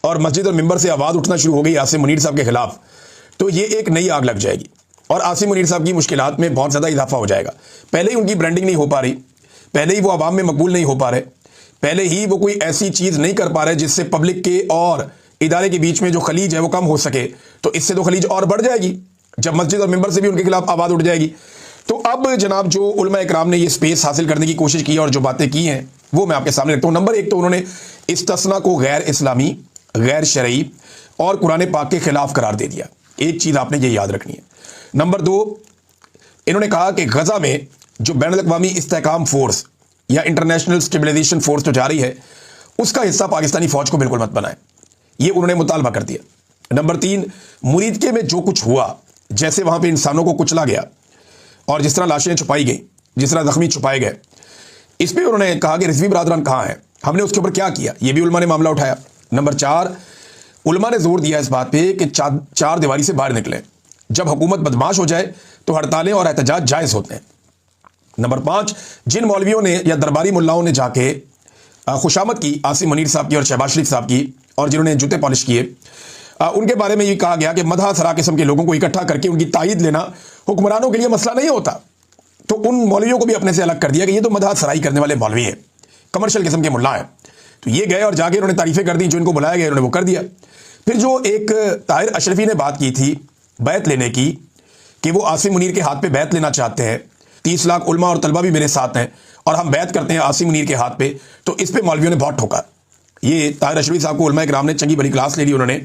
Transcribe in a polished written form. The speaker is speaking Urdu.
اور مسجد اور ممبر سے آواز اٹھنا شروع ہو گئی عاصم منیر صاحب کے خلاف، تو یہ ایک نئی آگ لگ جائے گی اور عاصم منیر صاحب کی مشکلات میں بہت زیادہ اضافہ ہو جائے گا۔ پہلے ہی ان کی برانڈنگ نہیں ہو پا رہی، پہلے ہی وہ عوام میں مقبول نہیں ہو پا رہے، پہلے ہی وہ کوئی ایسی چیز نہیں کر پا رہے جس سے پبلک کے اور ادارے کے بیچ میں جو خلیج ہے وہ کم ہو سکے، تو اس سے تو خلیج اور بڑھ جائے گی جب مسجد اور ممبر سے بھی ان کے خلاف آواز اٹھ جائے گی۔ تو اب جناب جو علماء اکرام نے یہ سپیس حاصل کرنے کی کوشش کی اور جو باتیں کی ہیں وہ میں آپ کے سامنے رکھتا ہوں۔ نمبر ایک تو انہوں نے استثناء کو غیر اسلامی، غیر شرعی اور قرآن پاک کے خلاف قرار دے دیا۔ ایک چیز آپ نے یہ یاد رکھنی ہے۔ نمبر دو، انہوں نے کہا کہ غزہ میں جو بین الاقوامی استحکام فورس یا انٹرنیشنل سٹیبلائزیشن فورس جو جاری ہے اس کا حصہ پاکستانی فوج کو بالکل مت بنائے، یہ انہوں نے مطالبہ کر دیا۔ نمبر تین، مریدکے میں جو کچھ ہوا، جیسے وہاں پہ انسانوں کو کچلا گیا اور جس طرح لاشیں چھپائی گئیں، جس طرح زخمی چھپائے گئے، اس پہ انہوں نے کہا کہ رضوی برادران کہاں ہیں، ہم نے اس کے اوپر کیا کیا، یہ بھی علماء نے معاملہ اٹھایا۔ نمبر چار، علماء نے زور دیا اس بات پہ کہ چار دیواری سے باہر نکلیں، جب حکومت بدماش ہو جائے تو ہڑتالیں اور احتجاج جائز ہوتے ہیں۔ نمبر پانچ، جن مولویوں نے یا درباری ملاؤں نے جا کے خوشامد کی عاصم منیر صاحب کی اور شہباز شریف صاحب کی اور جنہوں نے جوتے پالش کیے، ان کے بارے میں یہ کہا گیا کہ مدح سرا قسم کے لوگوں کو اکٹھا کر کے ان کی تائید لینا حکمرانوں کے لیے مسئلہ نہیں ہوتا، تو ان مولویوں کو بھی اپنے سے الگ کر دیا کہ یہ تو مدح سرائی کرنے والے مولوی ہیں، کمرشل قسم کے ملا ہیں۔ تو یہ گئے اور جا کے انہوں نے تعریفیں کر دی، جو ان کو بلایا گیا انہوں نے وہ کر دیا۔ پھر جو ایک طاہر اشرفی نے بات کی تھی بیعت لینے کی کہ وہ عاصم منیر کے ہاتھ پہ بیعت لینا چاہتے ہیں، 30 لاکھ علماء اور طلبہ بھی میرے ساتھ ہیں اور ہم بیعت کرتے ہیں عاصم منیر کے ہاتھ پہ، تو اس پہ مولویوں نے بہت ٹھوکا۔ یہ طاہر اشرفی صاحب کو علماء کرام نے چنگی بڑی کلاس لے لی انہوں نے،